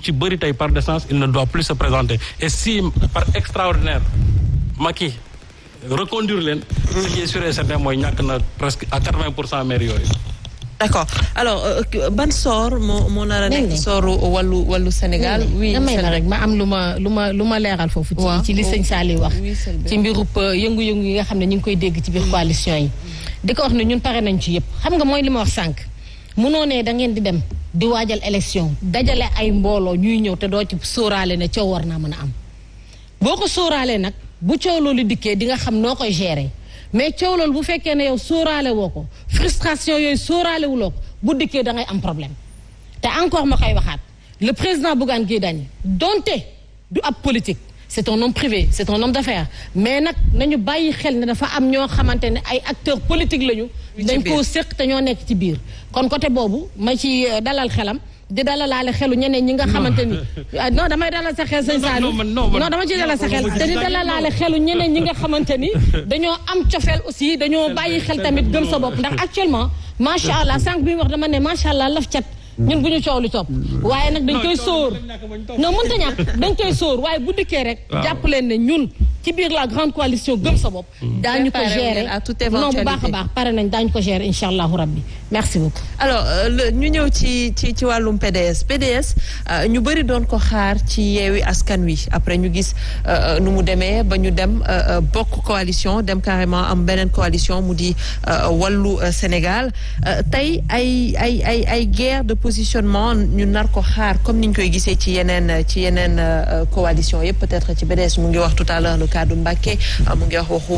ci bëri tey par décence il ne doit plus se présenter et si par extraordinaire Macky reconduire leen. ce qui est sûr et certain mooy ñàkk na presque à 80% maire yooyu. d'accord alors ban sort moo nar a nekk sooru wàllu Sénégal. oui damay na rek ma am lu ma leeral foofu. ci li sëñ Sali wax. ci mbirub yëngu-yëngu yi nga xam ne ñu ngi koy dégg ci biir coalition yi. di ko wax ne ñun pare nañ ci yëpp xam nga mooy li ma wax sànq. munoo ne da ngeen di dem di waajal élection dajale ay mbooloo ñuy ñëw te doo ci sóoraale ne coow war naa mën a am. boo ko sóoraalee nag bu coow loolu dikkee di nga xam noo koy gérer. mais coow loolu bu fekkee ne yow sóoraale woo ko frustration yooyu sóoraale wuloo ko bu dikkee da ngay am problème te encore ma koy waxaat le président Bougane Gueye Dany donte du ab politique c'est un homme privé c'est un homme d'affaires mais nag nañu bàyyi xel ne dafa am ñoo xamante ne ay acteurs politiques lañu. dañ koo séq te ñoo nekk ci biir. kon côté boobu ma ci dalal xelam. di dalalaale xelu ñeneen ñi nga xamante ni non damay dalal sa xel sëñ Saliou non dama ci dalal sa xel te di dalalaale xelu ñeneen ñi nga xamante ni dañoo am cofeel aussi dañoo bàyyi xel tamit gëm sa bopp ndax actuellement macha allah sànq bi mu wax dama ne macha allah laf cat ñun bu ñu coow li topp waaye nag dañ koy sóor non mënta ñàkk dañ koy sóor waaye bu dikkee rek jàpp leen ne ñun ci biir la grande coalition gëm sa bopp daañu ko gérer non bu baax a baax pare nañ daañu ko gérer incha allahu rabbi merci beaucoup alors ñu ñëw ci wàllum PDS ñu bëri doon ko xaar ci Yewwi Askan Wi après ñu gis nu mu demee ba ñu dem bokk coalition dem carrément am beneen coalition mu di Wallu Sénégal tey ay guerre de positionnement ñu nar ko xaar comme ni ñu koy gisee ci yeneen coalition yëpp peut-être ci PDS mu ngi wax tout à l'heure le cas de Mbacké mu ngi wax waxu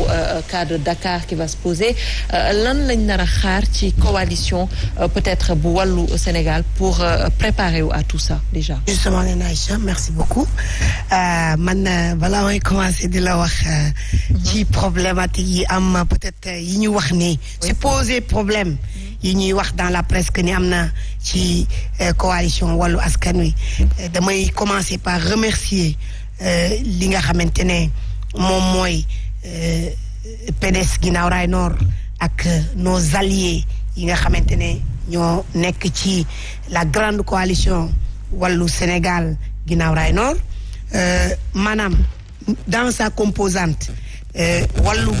cas de Dakar qui va se poser lan lañ nar a xaar ci coalition peut-être bu Wallu Sénégal pour préparer wu à tout ça déjà. Justement Aïcha merci beaucoup man balaa may commencer di la wax ci problématique yi am peut-être yi ñu wax ni supposé problème yi ñuy wax dans la presse que ni am na ci coalition Wallu Askan Wi damay commencer par remercier li nga xamante ne moom mooy PDS Guinaw Rail Nord ak nos alliés yi nga xamante ne ñoo nekk ci la grande coalition Wallu Sénégal Guinaw Rail Nord maanaam dans sa composante Wallu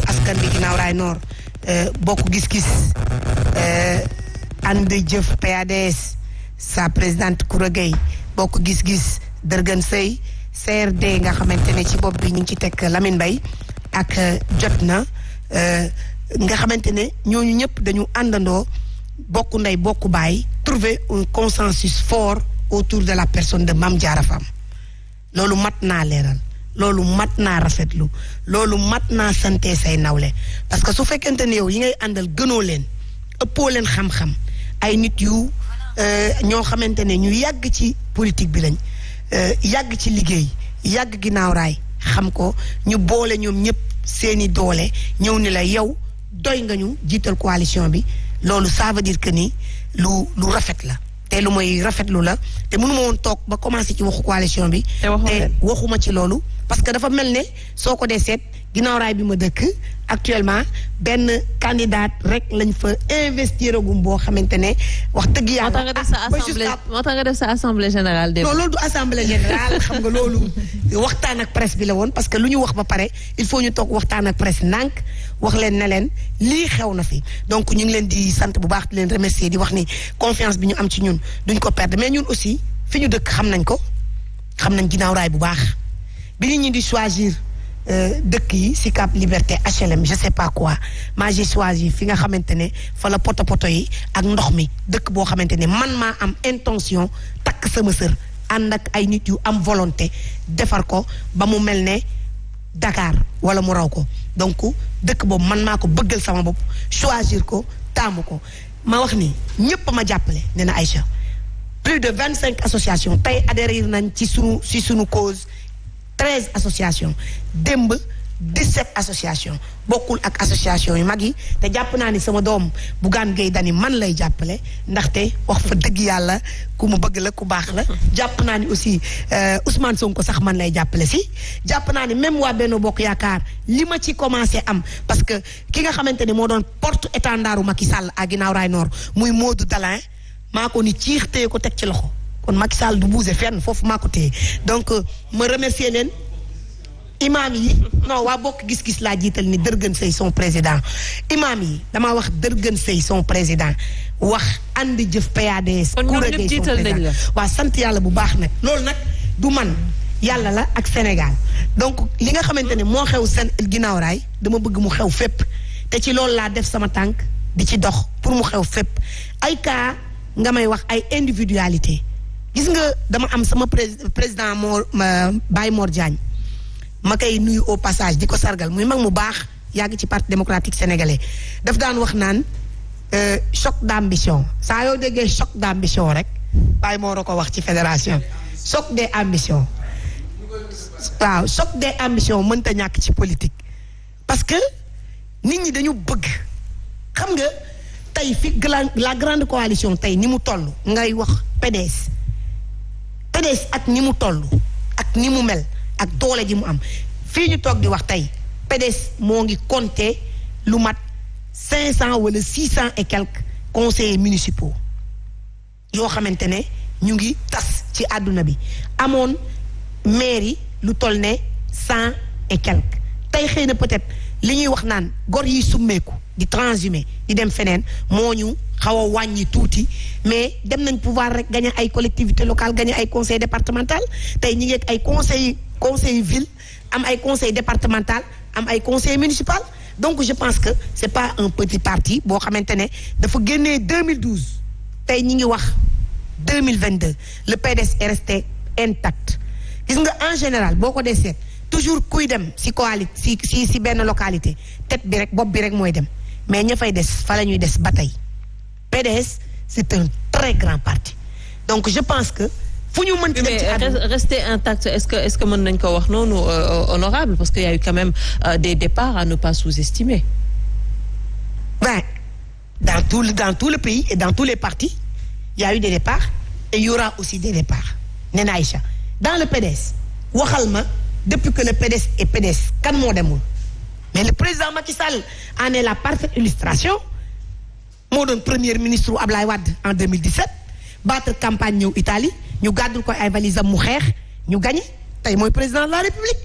Askan Wi Guinaw Rail Nord bokk gis-gis ànd jëf PADS sa présidente Koura Gueye bokk gis-gis Dërgën Sey CRD nga xamante ne ci bopp bi ñu ngi ci teg Lamine Mbaye ak jot na nga xamante ne ñooñu ñëpp dañu àndandoo bokk ndey bokk baay trouver un consensus fort autour de la personne de Mame Diarra Fam loolu mat naa leeral loolu mat naa rafetlu loolu mat naa sante say nawle parce que su fekkente ne yow yi ngay àndal gënoo leen ëppoo leen xam-xam ay nit yu ñoo xamante ne ñu yàgg ci politique bi lañ yàgg ci liggéey yàgg ginnaaw raay xam ko ñu boole ñoom ñëpp seeni doole ñëw ni la yow doy nga ñu jiital coalition bi loolu ça veut dire que ni lu rafet la te lu mooy rafetlu la te mënu ma woon toog ba commencé ci waxu coalition bi te waxuma ci loolu parce que dafa mel ne soo ko dee seet ginnaaw raay bi ma dëkk actuellement benn candidat rek lañ fa investir agum boo xamante ne wax dëgg yàlla. moo tax nga def sa assemblée générale démb. non loolu du assemblée générale xam nga loolu waxtaan ak presse bi la woon parce que lu ñu wax ba pare il faut ñu toog waxtaan ak presse ndànk wax leen ne leen lii xew na fi donc ñu ngi leen di sant bu baax di leen remercier di wax ni confiance bi ñu am ci ñun duñ ko perdre mais ñun aussi fi ñu dëkk xam nañ ko xam nañ ginnaaw raay bu baax bi nit ñi di choisir. dëkk yi Sicap Liberté HLM je sais pas quoi moi j'ai choisi fi nga xamante ne fa la poto yi ak ndox mi dëkk boo xamante ne man maa am intention takk sama sër ànd ak ay nit yu am volonté defar ko ba mu mel ne Dakar wala mu raw ko donc dëkk boobu man maa ko bëggal sama bopp choisir ko taamu ko ma wax ni ñëpp ma jàppale nee na Aïcha plus de 25 associations tey adhérer nañ ci sunu cause 13 associations démb 17 associations bokkul ak association yu mag yi te jàpp naa ni sama doom Bougane Gueye Dany man lay jàppale ndaxte wax fa dëgg yàlla ku mu bëgg la ku baax la jàpp naa ni aussi Ousmane Sonko sax man lay jàppale si jàpp naa ni même waa Benno Bokk Yaakaar li ma ci commencé am parce que ki nga xamante ni moo doon porte étendardu Macky Sall à Guinaw Rail Nord muy Modou Dalin maa ko ni ciix téye ko teg ci loxo kon Macky Sall du bouger fenn foofu maa ko téye donc ma remercier leen imam yi non waa bokk gis-gis laa jiital ni Dërgën Sey son président imam yi damaa wax Dërgën Sey son président wax andi jëf PADS. kon ñoom ñëpp jiital nañ la waa sant yàlla bu baax nag loolu nag du man yàlla la ak Sénégal donc li nga xamante ne moo xew seen ginnaaw raay dama bëgg mu xew fépp te ci loolu laa def sama tànk di ci dox pour mu xew fépp ay cas nga may wax ay individualité gis nga dama am sama président moo Baye Mor Diagne ma koy nuyu au passage di ko sargal muy mag mu baax yàgg ci parti démocratique sénégalais daf daan wax naan choc d'ambition saa yoo déggee choc d'ambition rek Baye Mor a ko wax ci fédération choc des ambitions waaw choc des ambitions mënta ñàkk ci politique parce que nit ñi dañu bëgg xam nga tey fi la grande coalition tey ni mu toll ngay wax PDS ak ni mu toll ak ni mu mel ak doole ji mu am fii ñu toog di wax tey PDS moo ngi compter lu mat 500 wala 600 et quelques conseillers municipaux yoo xamante ne ñu ngi tas ci àdduna bi amoon mairie lu toll ne 100 et quelques tey xëy na peut-être li ñuy wax naan gor yi summeeku di transhumé di dem feneen moo ñu xaw a wàññi tuuti mais dem nañ pouvoir rek gagné ay collectivités locales gagné ay conseil départemental tey ñi ngi ak ay conseil ville am ay conseil départemental am ay conseil municipal donc je pense que c'est pas un petit parti boo xamante ne dafa génnee 2012 tey ñi ngi wax 2022 le PDS est resté intact gis nga en général boo ko dee seet toujours kuy dem si si benn localité tête bi rek bopp bi rek mooy dem mais ña fay des fa la ñuy des ba tey PDS c'est un très grand parti donc je pense que fu ñu mën mais rester intact est-ce que mën nañ ko wax noonu honorable parce que y a eu quand même des départs à ne pas sous-estimer. Ben dans tout le pays et dans tous les partis il y a eu des départs et il y aura aussi des départs Nena Aïcha dans le PDS waxal ma depuis que le PDS est PDS kan moo demul mais le président Macky Sall en est la parfaite illustration moo doon premier ministre Ablaye Wade en 2017 battre campagne ñëw Italie ñu gàddul ko ay valisam mu xeex ñu gagné tey mooy président de la République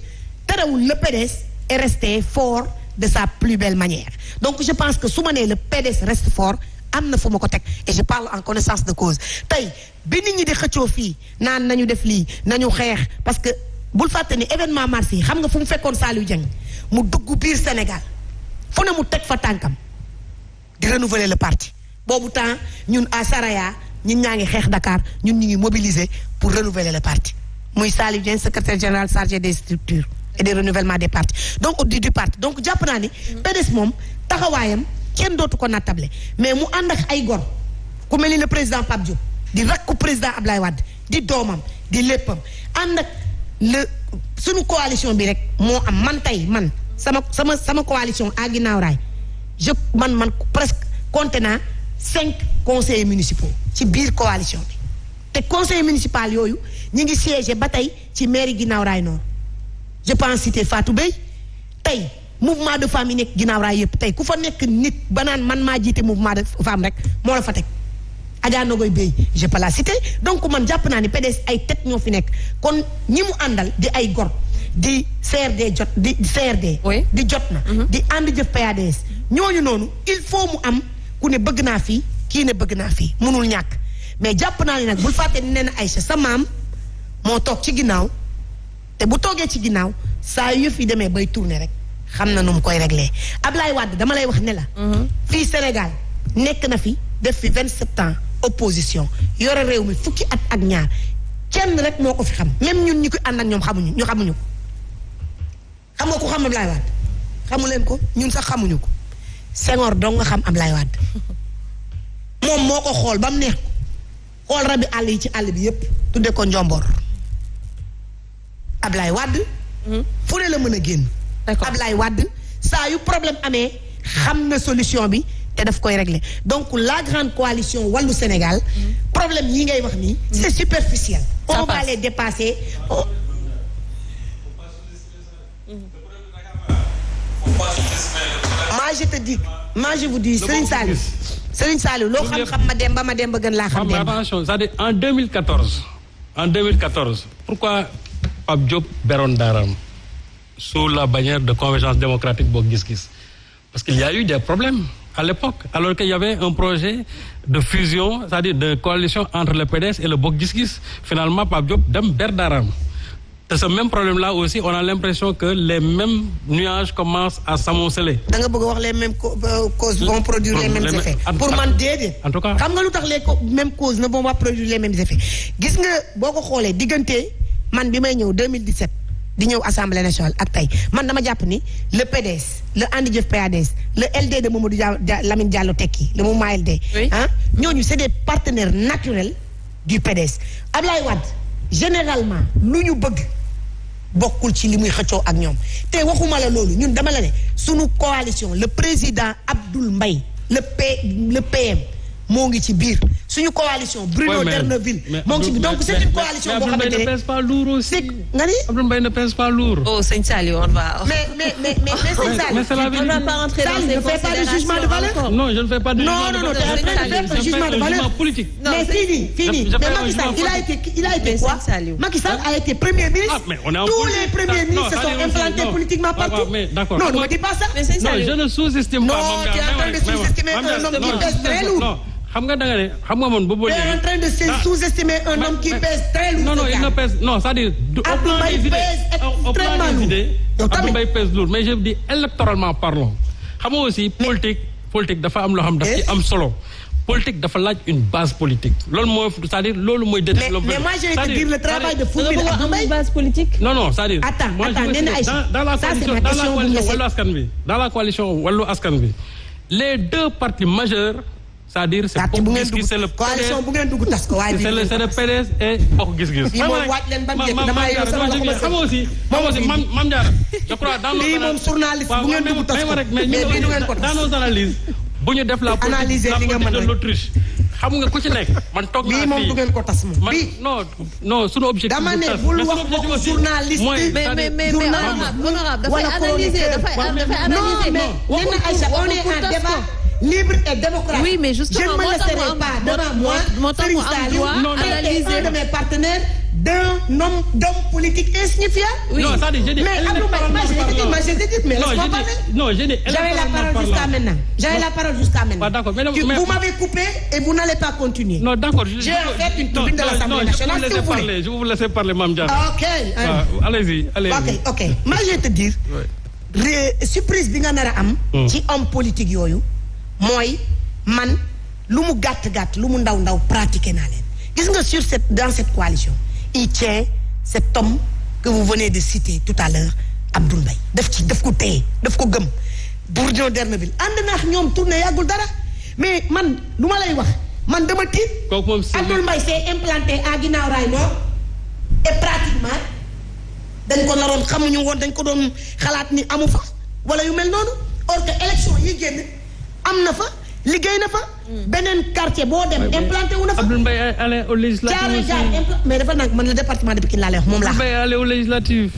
terewul le PDS est resté fort de sa plus belle manière donc je pense que su ma nee le PDS reste fort am na fu ma ko teg et je parle en connaissance de cause tey bi nit ñi di xëccoo fii naan nañu def lii nañu xeex parce que bul fàtte ni événement mars yi xam nga fu mu fekkoon Saliou Dieng mu dugg biir Sénégal fu ne mu teg fa tànkam di renouveler le parti boobu temps ñun à Saraya ñun ñaa ngi xeex Dakar ñun ñu ngi mobiliser pour renouveler le parti muy Saliou Dieng secrétaire général chargé des structures et des renouvellements des partis donc du parti donc jàpp naa ni PDS moom taxawaayam kenn dootu ko nattable mais mu ànd ak ay gor ku mel ni le président Pape Diop di rakku président Ablaye Wade di doomam di léppam ànd ak suñu coalition bi rek moo am man tey man sama coalition à ginnaaw raay man presque compté naa 5 conseillers municipaux ci biir coalition bi te conseil municipal yooyu ñi ngi siégé ba tey ci mairie ginnaaw raay Nord je pense citer Fatou Bey tey mouvement de femmes yi nekk ginnaaw raay yëpp tey ku fa nekk nit ba naan man maa jiite mouvement de femmes rek moo la fa teg Adja Nogoy Bey je peux la citer donc man jàpp naa ni PDS ay tête ñoo fi nekk kon ñi mu àndal di ay gor di CRD jot di CRD di jot na di ànd jëf PADS ñooñu noonu il faut mu am ku ne bëgg naa fii kii ne bëgg naa fii mënul ñàkk mais jàpp naa ni nag bul fàtte ni nee na Aïcha sa maam moo toog ci ginnaaw te bu toogee ci ginnaaw saa yëf yi demee bay tourner rek xam na nu mu koy régler Ablaye Wade dama lay wax ne la fii Sénégal nekk na fi def fi 27 ans opposition yore réew mi fukki at ak ñaar kenn rek moo ko fi xam même ñun ñi ko ànd ak ñoom xamuñu ko xam nga ko xam Ablaye Wade xamu leen ko ñun sax xamuñu ko Senghor dong nga xam Ablaye Wade moom moo ko xool ba mu neex ko xool rabi àll yi ci àll bi yépp tudde ko njomboor Ablaye Wade fu ne la mën a génn Ablaye Wade saa yu problème amee xam na solution bi te daf koy régler donc la grande coalition wàllu Sénégal problème yi ngay wax nii c'est superficiel on va les dépasser moi je vous dis Serigne Saliou Serigne Saliou loo xam-xam ma dem ba gën laa xam. mais attention c'est-à-dire en 2014 pourquoi Pape Diop beroon daaraam sous la bannière de convergence démocratique Bokk Gis Gis parce qu'il y a eu des problèmes à l'époque alors qu'il y avait un projet de fusion c'est-à-dire de coalition entre le PDS et le Bokk Gis Gis finalement Pape Diop dem ber daaraam te ce même problème-là aussi on a l'impression que les mêmes nuages commencent à s'amonceler. da nga bëgg a wax les mêmes causes vont produire les mêmes effets. pour man déedéet. en tout cas xam nga lu tax les mêmes causes ne vont pas produire les mêmes effets gis nga boo ko xoolee diggante man bi may ñëw 2017 di ñëw assemblée nationale ak tey man dama jàpp ni le PDS le Andi Jëf PADS le LD de Mamadou Lamine Diallo Tekki le mouvement LD. ah ñooñu c'est des partenaires naturels du PDS Ablaye Wade généralement lu ñu bëgg. bokkul ci li muy xëccoo ak ñoom te waxuma la loolu ñun dama la ne sunu coalition le président Abdoul Mbaye le PM moo ngi ci biir suñu coalition Bruno D'erneville moo ngi ci biir donc c'est une coalition boo xamante ne ne pèse pas lourd aussi. nga ni Abdoul Mbaye ne pèse pas lourd. Oh Sëñ Saliou on va. mais Sëñ Saliou on ne va pas rentrer dans ces ne fait pas de jugement de valeur. Non, je ne fais pas de non t'es en train de faire un jugement de valeur politique. mais fini mais Macky Sall il a été quoi Macky Sall a été premier ministre. Tous les premiers ministres se sont implantés politiquement partout. Non, ne me dis pas ça. Non, je ne sous-estime pas. Non, tu es en train de sous-estimer un homme qui pèse très lourd. xam nga da nga ne xam nga man boobu. tu es en train de sous-estimer un homme qui pèse très lourd. Non, il ne pèse. Non, c'est-à-dire. Abdoul Mbaye pèse extrêmement lourd. Abdoul Mbaye pèse lourd mais je dis électoralement parlant xam nga aussi politique dafa am loo xam daf ci am solo. politique dafa laaj une base politique loolu mooy c'est-à-dire loolu mooy. mais moi je vais te dire le travail de Fourmil Abdoul Mbaye base politique. non c'est-à-dire. attends nee na Aïcha ça c'est ma question bu Wallu Askan Wi dans la coalition Wallu Askan Wi les deux partis majeurs. c'est-à-dire c'est Bokk Gis Gis c'est le coalition bu ngeen dugg tas ko waaye c'est le PDS et Bokk Gis Gis. fii moom waaj leen ban njëkk damaa yow sama loxo xam nga aussi Mame Diarra je crois dans lii moom journaliste bu ngeen dugg tas ko mais bii du ngeen ko tas dans nos analyses bu ñu def la politique de l'Autriche xam nga ku ci nekk man toog naa bii moom du ngeen ko tas moom bii non suñu objectif dama ne bul wax waxu journaliste mais honorable dafay analyser mais Aïcha on est en débat libre et démocratique. Oui, mais justement, je ne me laisserai pas devant moi Serigne Saliou analyser un de mes partenaires d'homme politique insignifiant. Oui. Non, ça dit, j'ai dit mais Abdou Mbaye, moi je t'ai dit, mais laisse-moi parler. Non, j'ai dit j'avais la parole jusqu'à maintenant. J'avais la parole jusqu'à maintenant. D'accord, mais vous m'avez coupé et vous n'allez pas continuer. Non, d'accord. J'ai fait une tribune de l'Assemblée nationale, si vous voulez. Je vais vous laisser parler, Mame Diarra. OK. Allez-y. OK. Moi je vais te dire, surprise bi nga nar a am ci homme politique yooyu mooy man lu mu gàtt lu mu ndaw pratiqué naa leen gis nga dans cette coalition il tient cet homme que vous venez de citer tout à l'heure Abdoul Mbaye daf ko téye daf ko gëm Bruno D'erneville ànd naa ñoom tourné yàggul dara mais man lu ma lay wax man dama tiit Abdoul Mbaye s'est implanté à Guinaw Rail Nord et pratiquement dañ ko naroon xamuñu woon dañ ko doon xalaat ni amu fa wala yu mel noonu or que élection yi génn am na fa liggéey na fa beneen quartier boo dem implanté wu na fa. Abdoul Mbaye allé aux législatives mais dafa nag man le département de Pikine laa lay wax moom laa. Abdoul Mbaye allé aux législatives.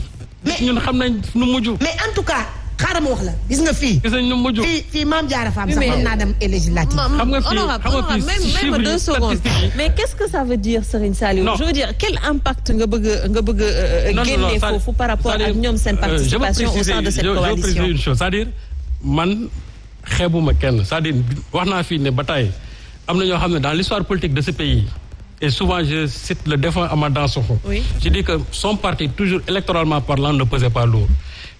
mais ñun xam nañ nu mujj. mais en tout cas xaaral ma wax la gis nga fii. gis nañ nu mujj. fii Mame Diarra Fam sax mën naa dem législative. xam nga fii même 2 secondes. mais qu'est-ce que ça veut dire Serigne Saliou? je veux dire quel impact nga bëgg génne foofu par rapport ak ñoom seen participation au sein de cette coalition. je veux préciser une chose c'est-à-dire man. xeebuma kenn c'est-à-dire wax naa fii ne ba tey am na ñoo xam ne dans l'histoire politique de ce pays et souvent je cite le défunt Amath Dansokho. Oui. Je dis que son parti toujours électoralement parlant ne pesait pas lourd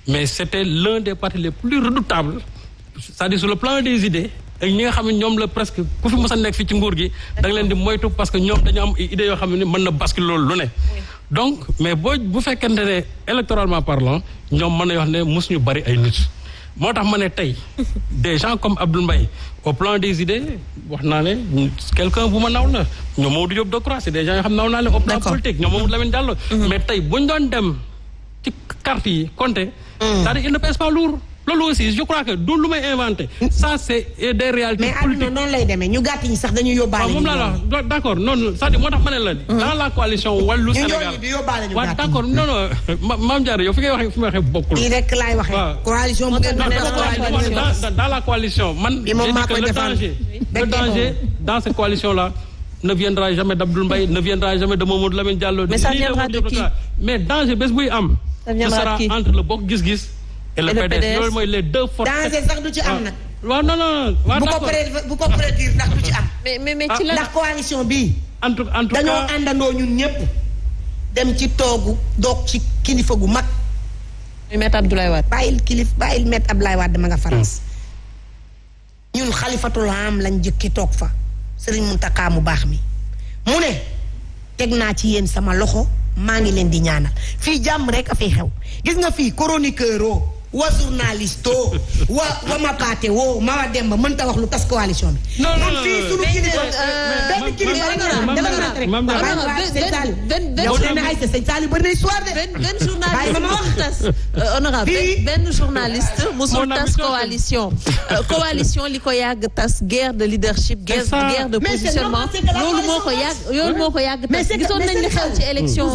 mais c'était l'un des partis les plus redoutables c'est-à-dire sur le plan des idées ak ñi nga xam ne ñoom la presque ku fi mës a nekk fii ci nguur gi da nga leen di moytu parce que ñoom dañu am idées yoo xam ne mën na basculer loolu lu ne donc mais bu fekkente ne électoralement parlant ñoom mën na wax ne mos ñu bari ay nit moo tax ma ne tey des gens comme Abdoul Mbaye au plan des idées wax naa ne quelqu'un bu ma naw la ñoom Mamadou Diop Decroix c'est des gens yoo xam naw naa leen au plan politique ñoom Mamadou Lamine Diallo mais tey buñ doon dem ci carte yi compter c'est-à-dire il ne pèse pas lourd loolu aussi je crois que du lu may inventé. ça c'est des réalités politiques. mais àdduna noonu lay demee ñu gàtt ñi sax dañuy yóbbaale. moom laa la d'accord noonu c'est-à-dire moo tax ma ne la. dans la coalition wàllu Sénégal ñu yóbbaale ñu waaw gàtt d'accord non non Mame Diarra yow fi ngay waxee fi may waxee bokkul. lii rek laay waxee. coalition bu ngeen dans la coalition man. bi moom maa koy defal le danger dans cette coalition là. ne viendra jamais d'Abdoul Mbaye ne viendra jamais de Mamadou Lamine Diallo. mais ça viendra de qui? mais danger bés buy am. ça viendra de qui? entre le Bokk Gis Gis. et le PDS loolu mooy les deux forces. danger sax du ci am nag. waaw non non. waaw d'accord bu ko prédire ndax du ci am. mais ci la ndax coalition bii. en tout cas dañoo àndandoo ñun ñëpp dem ci toogu doog ci kilifa gu mag. muy Maître Abdoulaye Wade. bàyyil Maître Abdoulaye Wade ma nga France. ñun xalifatul am lañ jëkki toog fa. Sëriñ Mountakha mu baax mi mu ne teg naa ci yéen sama loxo maa ngi leen di ñaanal fii jàmm rek a fay xew gis nga fii chroniqueur oo wa journaliste oo wa ma paate woo ma wa demba mënta wax lu tas coalition bi. non non non fii sunu kilifa benn kilifa rek sëñ Saliou bëri na histoire de. benn journaliste musul tas honorable benn journaliste musul tas coalition. coalition li ko yàgg tas guerre de leadership guerre de positionnement loolu moo ko yàgg tas gisoon nañ li xew ci élection